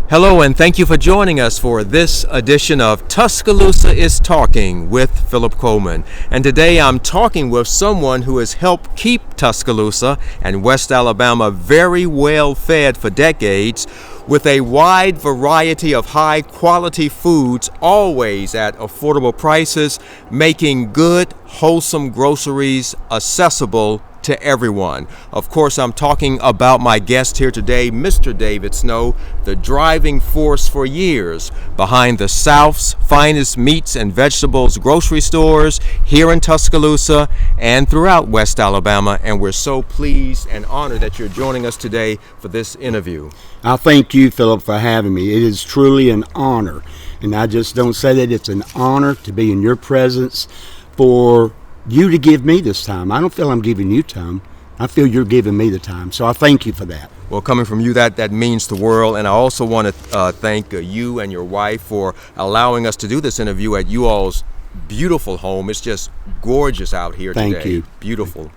Hello, and thank you for joining us for this edition of Tuscaloosa is Talking with Philip Coleman. And today I'm talking with someone who has helped keep Tuscaloosa and West Alabama very well fed for decades, with a wide variety of high quality foods, always at affordable prices, making good, wholesome groceries accessible to everyone. Of course, I'm talking about my guest here today, Mr. David Snow, the driving force for years behind the South's finest meats and vegetables grocery stores here in Tuscaloosa and throughout West Alabama. And we're so pleased and honored that you're joining us today for this interview. I thank you, Philip, for having me. It is truly an honor. And I just don't say that, it's an honor to be in your presence, for you to give me this time. I don't feel I'm giving you time. I feel you're giving me the time. So I thank you for that. Well, coming from you, that means the world. And I also want to thank you and your wife for allowing us to do this interview at you all's beautiful home. It's just gorgeous out here today. Thank you. Beautiful.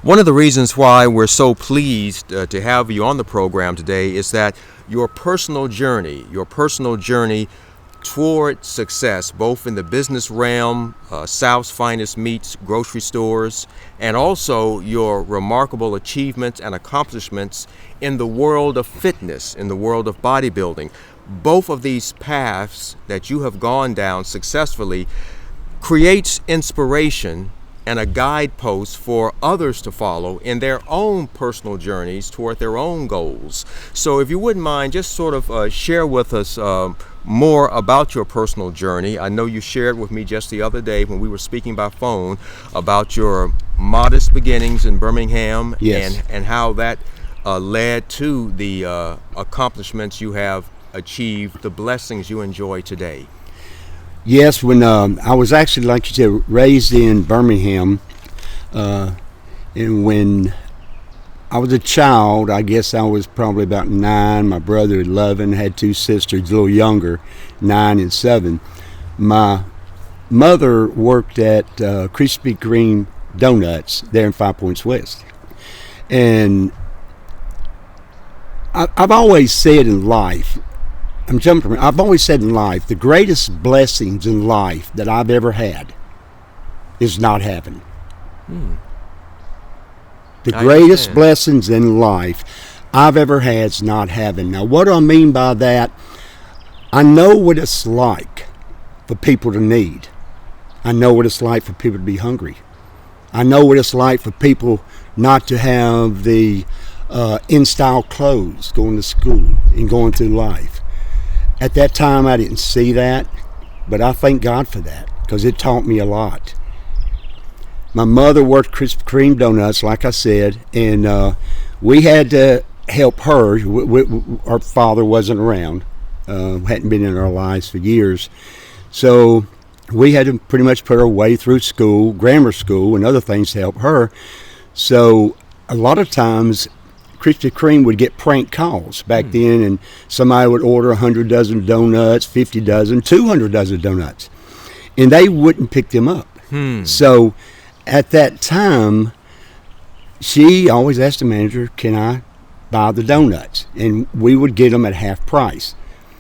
One of the reasons why we're so pleased to have you on the program today is that your personal journey toward success, both in the business realm, South's finest meats grocery stores, and also your remarkable achievements and accomplishments in the world of fitness, in the world of bodybuilding. Both of these paths that you have gone down successfully creates inspiration and a guidepost for others to follow in their own personal journeys toward their own goals. So if you wouldn't mind, just sort of share with us more about your personal journey. I know you shared with me just the other day when we were speaking by phone about your modest beginnings in Birmingham. Yes. and how that led to the accomplishments you have achieved, the blessings you enjoy today. Yes, when I was actually, like you said, raised in Birmingham, and when I was a child, I guess I was probably about 9, my brother 11, had 2 sisters, a little younger, 9 and 7. My mother worked at Krispy Kreme Donuts there in 5 Points West. And I've always said in life, I've always said in life, the greatest blessings in life that I've ever had is not having. The greatest blessings in life I've ever had is not having. Now, what do I mean by that? I know what it's like for people to need. I know what it's like for people to be hungry. I know what it's like for people not to have the in-style clothes going to school and going through life. At that time, I didn't see that, but I thank God for that, because it taught me a lot. My mother worked Krispy Kreme Donuts, like I said, and we had to help her. Our father wasn't around, hadn't been in our lives for years. So we had to pretty much put our way through school, grammar school, and other things to help her. So a lot of times, Krispy Kreme would get prank calls back then, and somebody would order 100 dozen donuts, 50 dozen, 200 dozen donuts, and they wouldn't pick them up. So at that time, she always asked the manager, can I buy the donuts? And we would get them at half price.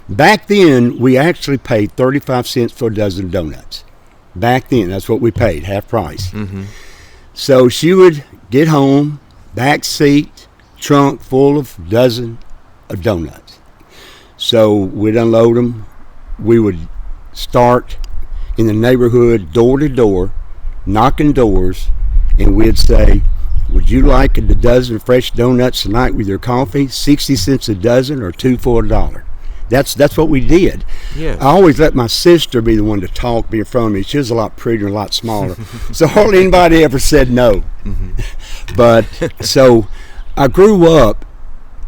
Back then, we actually paid 35 cents for a dozen donuts. Back then, that's what we paid, half price. So she would get home, back seat, trunk full of dozen of donuts. So we'd unload them. We would start in the neighborhood, door to door, knocking doors, and we'd say, would you like a dozen fresh donuts tonight with your coffee? 60 cents a dozen, or 2 for $1. That's what we did. Yeah. I always let my sister be the one to talk, be in front of me. She was a lot prettier and a lot smaller. So hardly anybody ever said no. But so I grew up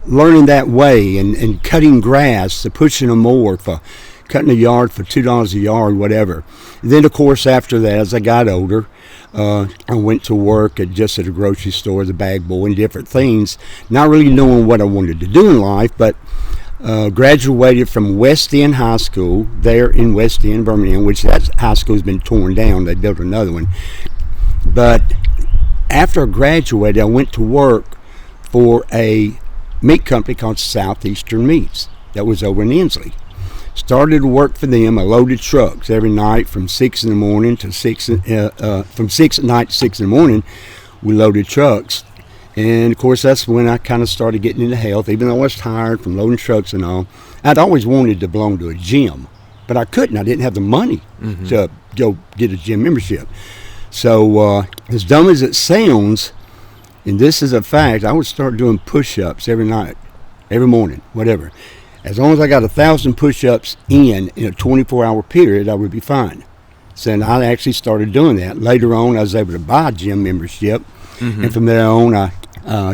learning that way, and cutting grass, to pushing a mower, for cutting a yard for $2 a yard, whatever. And then, of course, after that, as I got older, I went to work at a grocery store, the bag boy, and different things, not really knowing what I wanted to do in life, but graduated from West End High School there in West End, Birmingham, which that high school has been torn down. They built another one. But after I graduated, I went to work for a meat company called Southeastern Meats. that was over in Inslee. Started to work for them. I loaded trucks every night from 6 in the morning to from 6 at night to 6 in the morning. We loaded trucks. And of course, that's when I kind of started getting into health. Even though I was tired from loading trucks and all, I'd always wanted to belong to a gym, but I couldn't. I didn't have the money to go get a gym membership. So as dumb as it sounds, and this is a fact, I would start doing push-ups every night, every morning, whatever. As long as I got 1,000 push-ups in a 24-hour period, I would be fine. So I actually started doing that. Later on, I was able to buy a gym membership, and from there on, I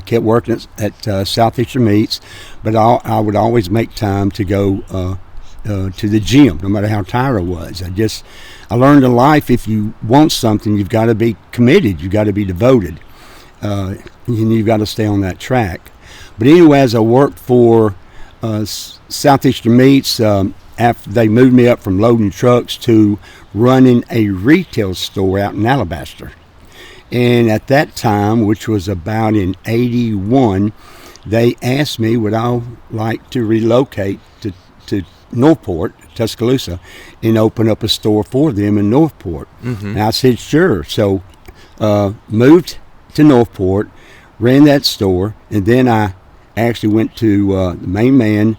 kept working at Southeastern Meats, but I would always make time to go to the gym, no matter how tired I was. I learned in life, if you want something, you've got to be committed, you've got to be devoted, and you've got to stay on that track. But anyway, as I worked for Southeastern Meats, after they moved me up from loading trucks to running a retail store out in Alabaster. And at that time, which was about in 81, they asked me would I like to relocate to Northport, Tuscaloosa, and open up a store for them in Northport. And I said, sure. So moved to Northport, ran that store, and then I actually went to the main man,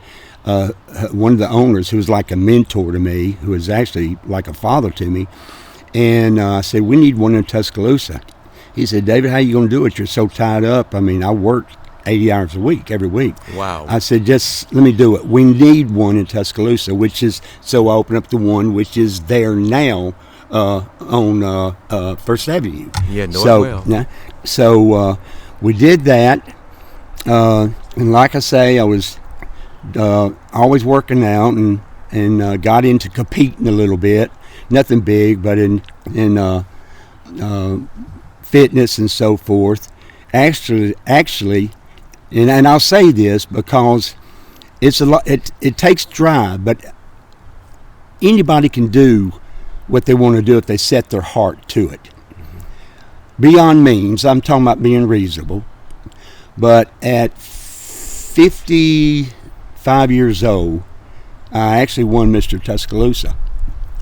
one of the owners, who was like a mentor to me, who was actually like a father to me, and I said, we need one in Tuscaloosa. He said, David, how you going to do it? You're so tied up. I mean, I work 80 hours a week, every week. Wow. I said, just let me do it. We need one in Tuscaloosa, so I opened up the one which is there now on First Avenue. Yeah, know it well. So we did that. And like I say, I was always working out and got into competing a little bit. Nothing big, but in fitness and so forth. Actually, and I'll say this because it's a lot. It takes drive, but anybody can do what they want to do if they set their heart to it. Beyond means, I'm talking about being reasonable. But at 55 years old, I actually won Mr. Tuscaloosa.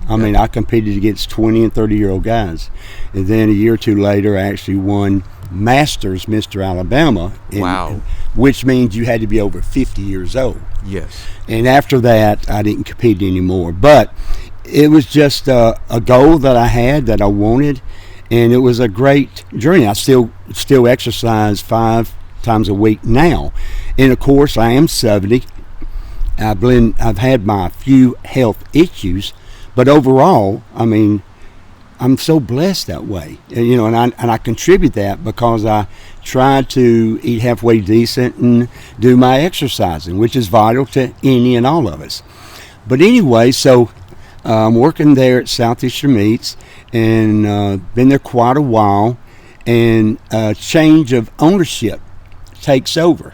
I mean, I competed against 20 and 30-year-old guys. And then a year or two later, I actually won Masters Mr. Alabama. Wow. Which means you had to be over 50 years old. Yes. And after that, I didn't compete anymore. But it was just a goal that I had, that I wanted. And it was a great journey. I still exercise 5 times a week now. And of course, I am 70. I've had my few health issues. But overall, I mean, I'm so blessed that way, and I contribute that because I try to eat halfway decent and do my exercising, which is vital to any and all of us. But anyway, so I'm working there at Southeastern Meats and been there quite a while, and a change of ownership takes over.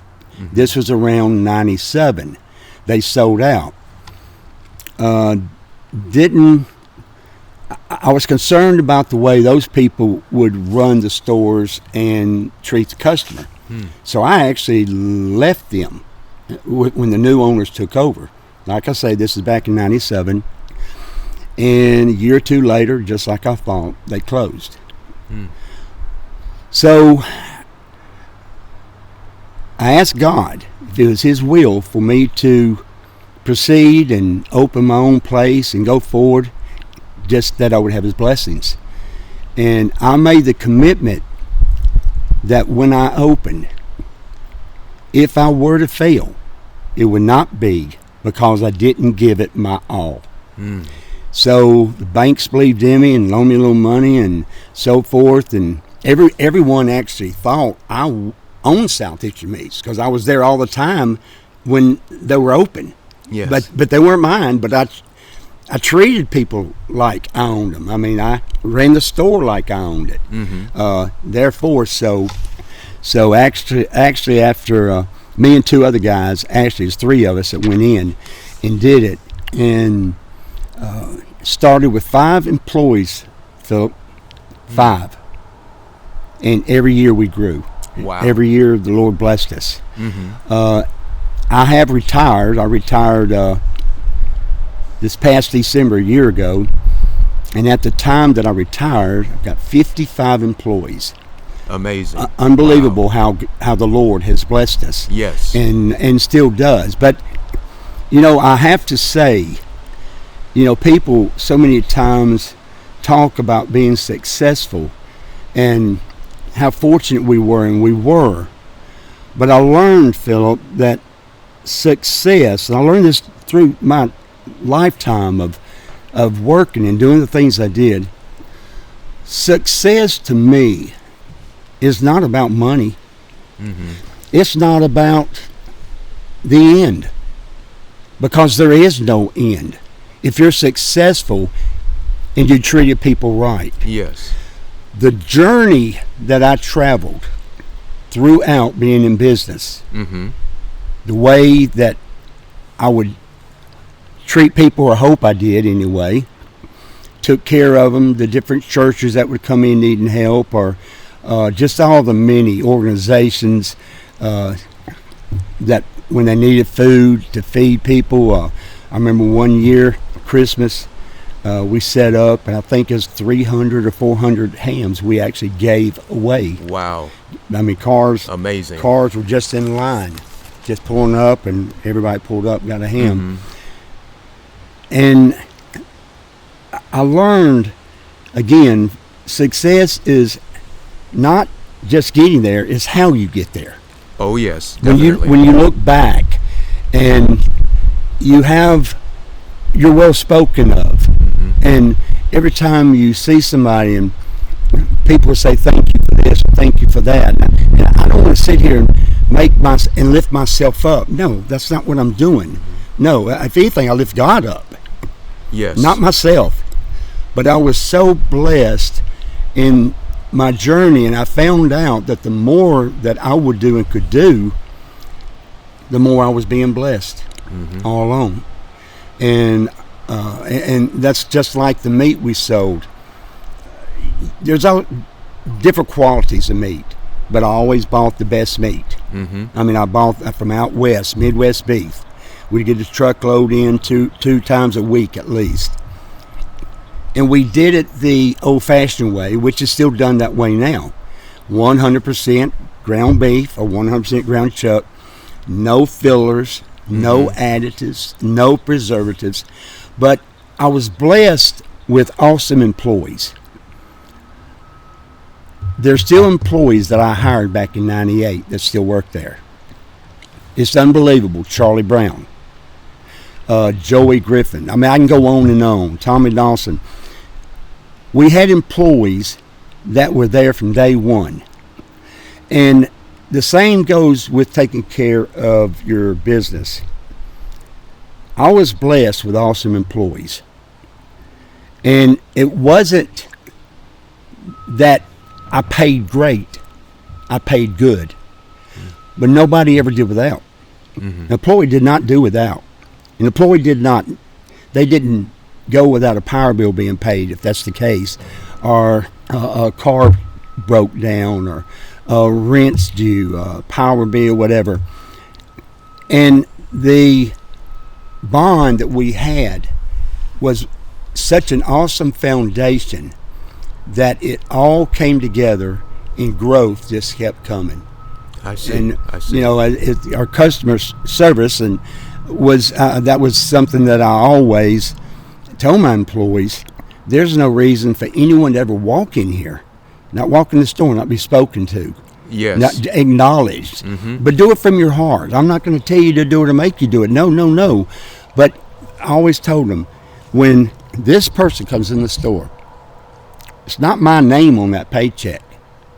This was around 97. They sold out. I was concerned about the way those people would run the stores and treat the customer. So I actually left them when the new owners took over. Like I say, this is back in 97. And a year or two later, just like I thought, they closed. So I asked God if it was His will for me to proceed and open my own place and go forward, just that I would have His blessings. And I made the commitment that when I opened, if I were to fail, it would not be because I didn't give it my all. So the banks believed in me and loaned me a little money and so forth, and everyone actually thought I owned Southeastern Meats because I was there all the time when they were open. Yes. But they weren't mine. But I treated people like I owned them. I mean, I ran the store like I owned it. Therefore, so actually after me and 2 other guys, actually there's 3 of us that went in and did it, and started with 5 employees, Philip, 5. And every year we grew. Wow. Every year the Lord blessed us. I have retired. I retired this past December, a year ago. And at the time that I retired, I've got 55 employees. Amazing. Unbelievable Wow. how the Lord has blessed us. Yes. And still does. But, I have to say, people so many times talk about being successful and how fortunate we were, and we were. But I learned, Philip, that success, and I learned this through my lifetime of working and doing the things I did, success to me is not about money. Mm-hmm. It's not about the end, because there is no end if you're successful and you treated people right. Yes. The journey that I traveled throughout being in business, Mm-hmm. the way that I would treat people, or hope I did anyway, took care of them, the different churches that would come in needing help, or just all the many organizations that when they needed food to feed people. I remember one year, Christmas, we set up, and I think it was 300 or 400 hams we actually gave away. Wow. I mean, cars Amazing. were just in line, just pulling up, and everybody pulled up and got a ham. Mm-hmm. And I learned, again, success is not just getting there, it's how you get there. Oh, yes. When Definitely. you look back and you're well spoken of, Mm-hmm. and every time you see somebody and people say thank you for this, thank you for that, and I don't want to sit here and lift myself up. No, that's not what I'm doing. No, if anything, I lift God up, Yes. not myself. But I was so blessed in my journey, and I found out that the more that I would do and could do, the more I was being blessed Mm-hmm. all along. And that's just like the meat we sold. There's all different qualities of meat, but I always bought the best meat. Mm-hmm. I mean, I bought from out west, Midwest beef. We'd get a truckload in two times a week at least. And we did it the old-fashioned way, which is still done that way now. 100% ground beef or 100% ground chuck, no fillers, no additives, no preservatives. But I was blessed with awesome employees. There's still employees that I hired back in '98 that still work there. It's unbelievable. Charlie Brown, Joey Griffin. I mean, I can go on and on. Tommy Dawson. We had employees that were there from day one. And the same goes with taking care of your business. I was blessed with awesome employees. And it wasn't that I paid great. I paid good. But nobody ever did without. Mm-hmm. An employee did not do without. An employee they didn't go without a power bill being paid, if that's the case, or a car broke down, or rent's due, power bill, whatever. And the bond that we had was such an awesome foundation that it all came together, and growth just kept coming. I see. And I see. our customer service and was that was something that I always told my employees. There's no reason for anyone to ever walk in here, not walk in the store, not be spoken to, Yes. not acknowledged, Mhm. but do it from your heart. I'm not going to tell you to do it or make you do it. No. But I always told them, when this person comes in the store, it's not my name on that paycheck.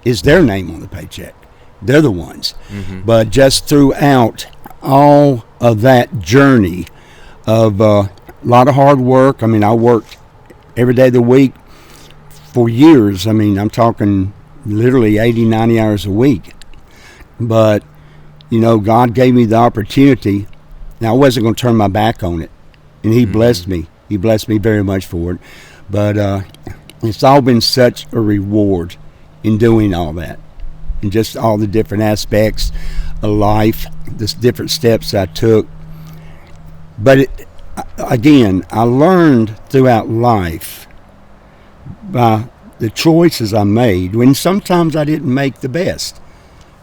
It's their name on the paycheck. They're the ones. Mhm. But just throughout all of that journey of a lot of hard work, I mean, I worked every day of the week for years. I mean, I'm talking literally 80, 90 hours a week. But, God gave me the opportunity. Now, I wasn't going to turn my back on it. And He blessed me. He blessed me very much for it. But it's all been such a reward in doing all that. and just all the different aspects of life, the different steps I took. But again, I learned throughout life by the choices I made, when sometimes I didn't make the best.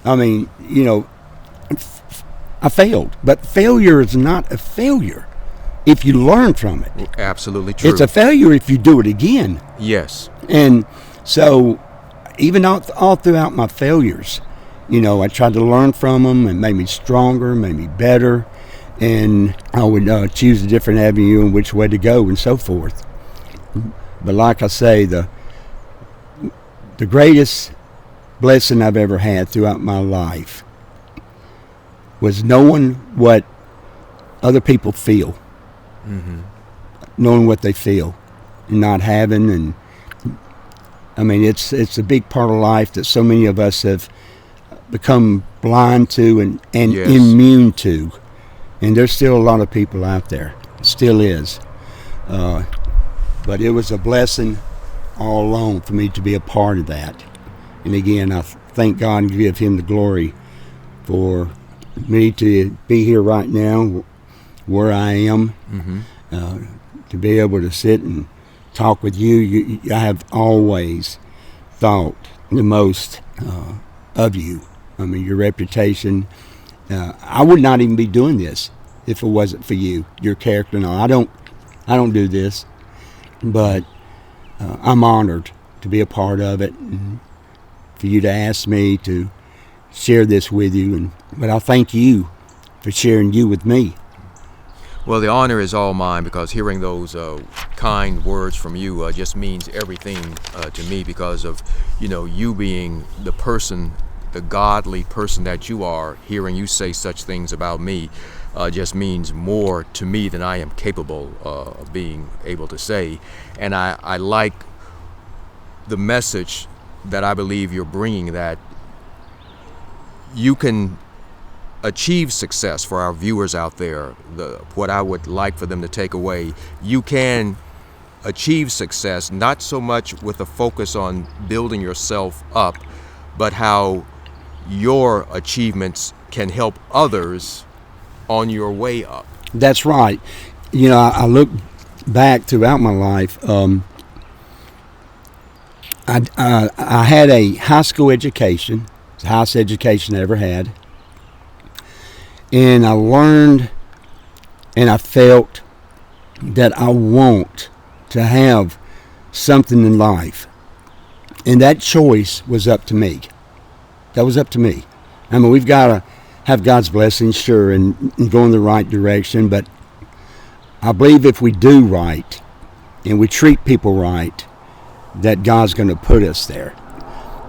I mean, I failed, but failure is not a failure if you learn from it. Absolutely true. It's a failure if you do it again. Yes. And so even all throughout my failures, I tried to learn from them, and made me stronger, made me better, and I would choose a different avenue in which way to go and so forth. But like I say, the greatest blessing I've ever had throughout my life was knowing what other people feel, knowing what they feel, and not having. And I mean, it's a big part of life that so many of us have become blind to and Yes. immune to. And there's still a lot of people out there. Still is. But it was a blessing all along for me to be a part of that. And again, I thank God and give Him the glory for me to be here right now where I am, to be able to sit and talk with you. I have always thought the most of you. I mean, your reputation. I would not even be doing this if it wasn't for you, your character. And all. I don't do this, but I'm honored to be a part of it, and for you to ask me to share this with you. But I thank you for sharing you with me. Well, the honor is all mine, because hearing those kind words from you just means everything to me, because of you being the person, the godly person that you are. Hearing you say such things about me just means more to me than I am capable of being able to say. And I like the message that I believe you're bringing, that you can achieve success. For our viewers out there, what I would like for them to take away, you can achieve success, not so much with a focus on building yourself up, but how your achievements can help others on your way up. That's right. I look back throughout my life. I had a high school education. It's the highest education I ever had. And I learned and I felt that I want to have something in life. And that choice was up to me. That was up to me. I mean, we've got to have God's blessing, sure, and go in the right direction. But I believe if we do right and we treat people right, that God's going to put us there.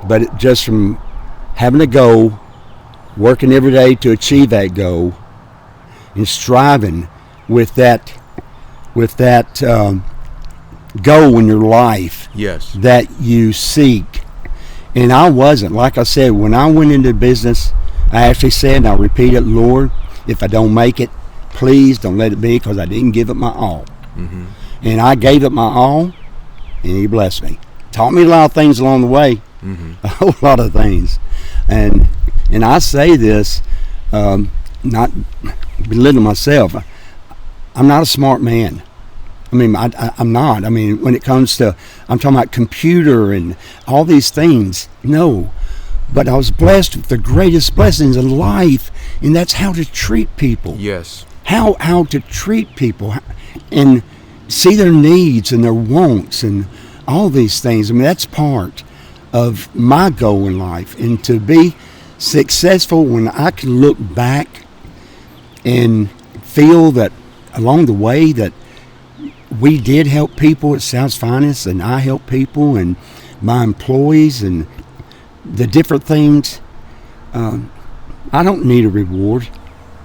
But just from having a goal, working every day to achieve that goal, and striving with that goal in your life, Yes. that you seek. And I wasn't, like I said, when I went into business, I actually said, and I'll repeat it, Lord, if I don't make it, please don't let it be, because I didn't give it my all. And I gave it my all, and He blessed me. Taught me a lot of things along the way, a whole lot of things. And I say this, not belittling myself. I'm not a smart man. I mean, I'm not. I mean, when it comes to, I'm talking about computer and all these things, no. But I was blessed with the greatest blessings in life, and that's how to treat people. Yes. How to treat people and see their needs and their wants and all these things. I mean, that's part of my goal in life. And to be successful when I can look back and feel that along the way that we did help people at South's Finest, and I helped people and my employees and the different things. I don't need a reward.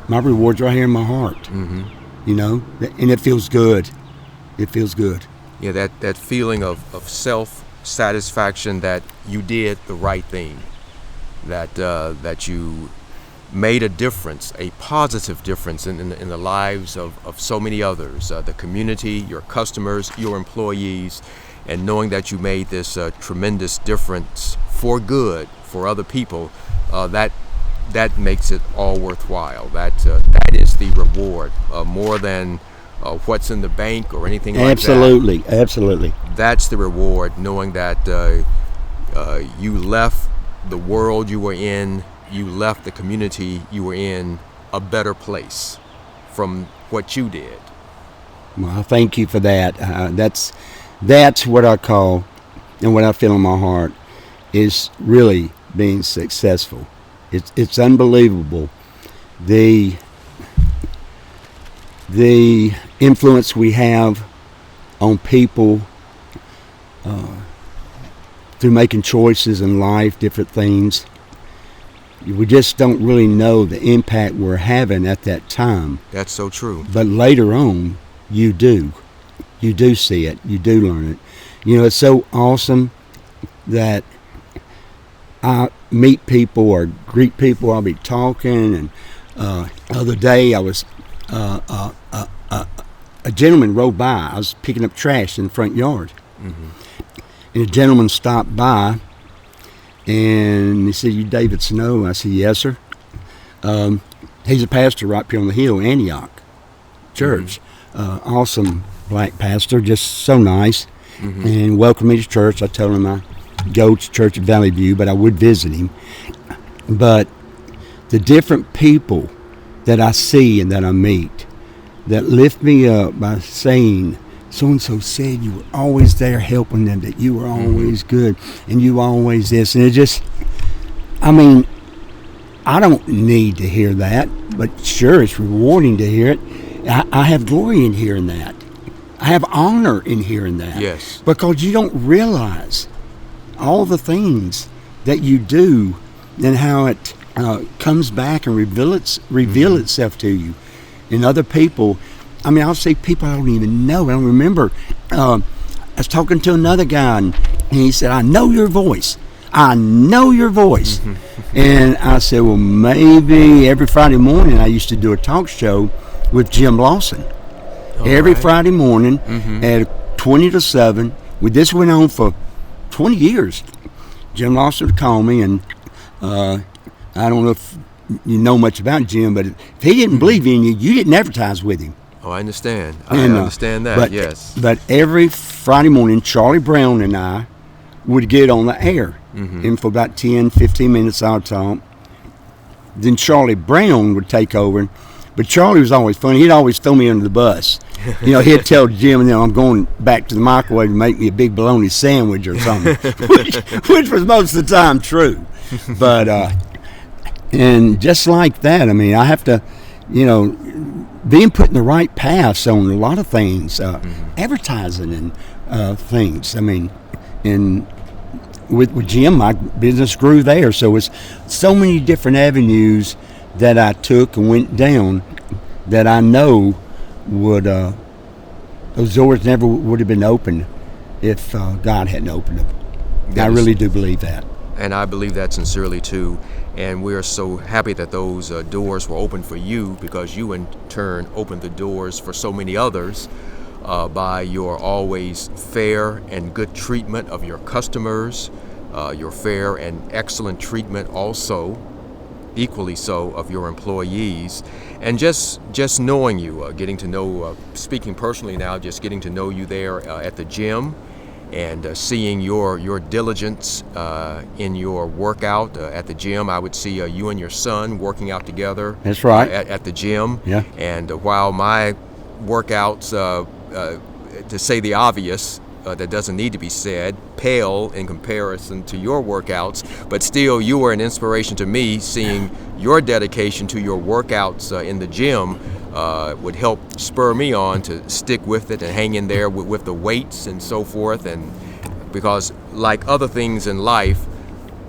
My reward's right here in my heart. And it feels good. It feels good. Yeah, that feeling of self-satisfaction that you did the right thing, that you made a difference, a positive difference in the lives of so many others, the community, your customers, your employees, and knowing that you made this tremendous difference for good for other people, that makes it all worthwhile. That is the reward, more than what's in the bank or anything like Absolutely. that. Absolutely. That's the reward, knowing that you left the world you were in, you left the community you were in a better place from what you did. Well, thank you for that. That's what I call, and what I feel in my heart, is really being successful. It's unbelievable the influence we have on people through making choices in life, different things. We just don't really know the impact we're having at that time. That's so true. But later on, you do see it. You do learn it. You know, it's so awesome that I meet people or greet people. I'll be talking, and the other day I was a gentleman rode by. I was picking up trash in the front yard, and a gentleman stopped by, and he said, "You David Snow?" I said, "Yes, sir." He's a pastor right here on the hill, Antioch Church. Awesome black pastor, just so nice, and welcomed me to church. I told him I go to church at Valley View, but I would visit him. But the different people that I see and that I meet that lift me up by saying, so-and-so said you were always there helping them, that you were always good, and you always this. And it just, I mean, I don't need to hear that, but sure, it's rewarding to hear it. I have glory in hearing that. I have honor in hearing that. Yes. Because you don't realize all the things that you do and how it comes back and reveal itself to you. And other people, I mean, I'll see people I don't even know. I don't remember. I was talking to another guy, and he said, "I know your voice. I know your voice." And I said, well, maybe every Friday morning I used to do a talk show with Jim Lawson. Every Friday morning at 20 to 7. This went on for 20 years. Jim Lawson would call me, and I don't know if you know much about Jim, but if he didn't believe in you, you didn't advertise with him. Oh, I understand. I understand that, yes. But every Friday morning, Charlie Brown and I would get on the air. And for about 10, 15 minutes, I'll talk. Then Charlie Brown would take over. But Charlie was always funny. He'd always throw me under the bus. You know, he'd tell Jim, you know, I'm going back to the microwave to make me a big bologna sandwich or something, which was most of the time true. But, and just like that, I mean, I have to, you know, being put in the right paths on a lot of things, advertising and things. I mean, and with Jim, my business grew there. So it's so many different avenues that I took and went down that I know would, those doors never would have been opened if God hadn't opened them. I really do believe that. And I believe that sincerely too. And we are so happy that those doors were open for you, because you in turn opened the doors for so many others by your always fair and good treatment of your customers, your fair and excellent treatment also, equally so, of your employees. And just knowing you, getting to know, speaking personally now, just getting to know you there at the gym, and seeing your diligence in your workout at the gym. I would see you and your son working out together. That's right. At the gym. Yeah. And while my workouts, to say the obvious, that doesn't need to be said, pale in comparison to your workouts, but still you were an inspiration to me. Seeing your dedication to your workouts in the gym would help spur me on to stick with it and hang in there with the weights and so forth. And because like other things in life,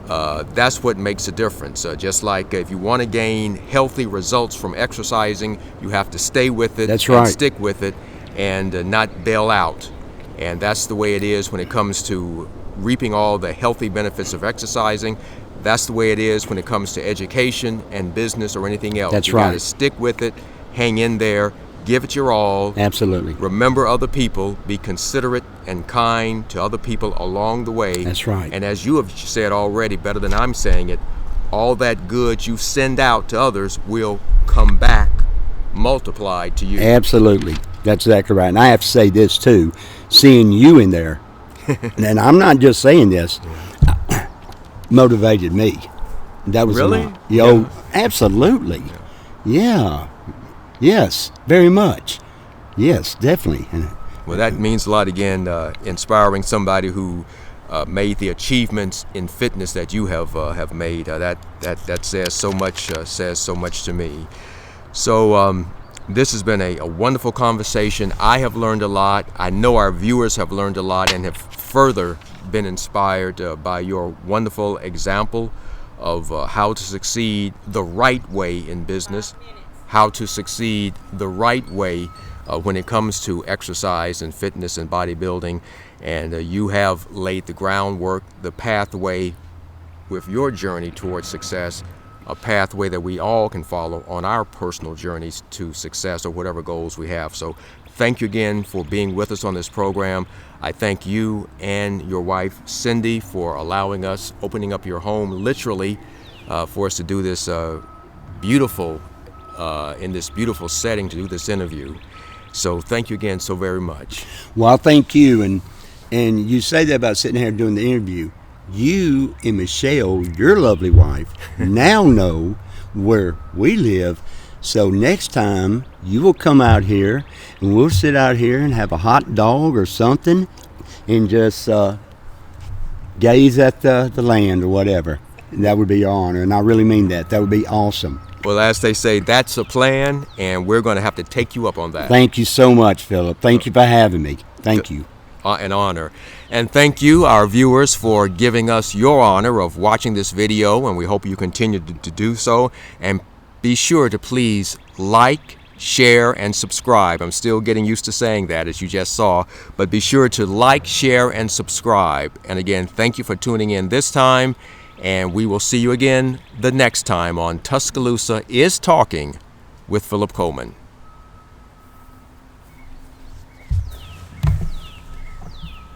that's what makes a difference. Just like if you want to gain healthy results from exercising, you have to stay with it. That's right. And stick with it and not bail out. And that's the way it is when it comes to reaping all the healthy benefits of exercising. That's the way it is when it comes to education and business or anything else. That's you right. got to stick with it, hang in there, give it your all. Absolutely. Remember other people. Be considerate and kind to other people along the way. That's right. And as you have said already, better than I'm saying it, all that good you send out to others will come back multiplied to you. Absolutely. That's exactly right. And I have to say this too, seeing you in there, and I'm not just saying this, motivated me. That was Really? Yeah. Absolutely. Yeah. Yes, very much. Yes, definitely. Well, that means a lot again, inspiring somebody who made the achievements in fitness that you have made. That says so much to me. So this has been a wonderful conversation. I have learned a lot. I know our viewers have learned a lot and have further been inspired by your wonderful example of how to succeed the right way in business, how to succeed the right way when it comes to exercise and fitness and bodybuilding. And you have laid the groundwork, the pathway with your journey towards success, a pathway that we all can follow on our personal journeys to success or whatever goals we have. So thank you again for being with us on this program. I thank you and your wife, Cindy, for allowing us, opening up your home literally for us to do this beautiful, in this beautiful setting, to do this interview. So thank you again so very much. Well, thank you. And you say that about sitting here doing the interview. You and Michelle, your lovely wife, now know where we live. So next time you will come out here and we'll sit out here and have a hot dog or something and just gaze at the land or whatever. That would be your honor. And I really mean that. That would be awesome. Well, as they say, that's a plan, and we're going to have to take you up on that. Thank you so much, Philip. Thank you for having me. Thank you. An honor. And thank you, our viewers, for giving us your honor of watching this video, and we hope you continue to do so. And be sure to please like, share, and subscribe. I'm still getting used to saying that, as you just saw, but be sure to like, share, and subscribe. And again, thank you for tuning in this time, and we will see you again the next time on Tuscaloosa is Talking with Philip Coleman.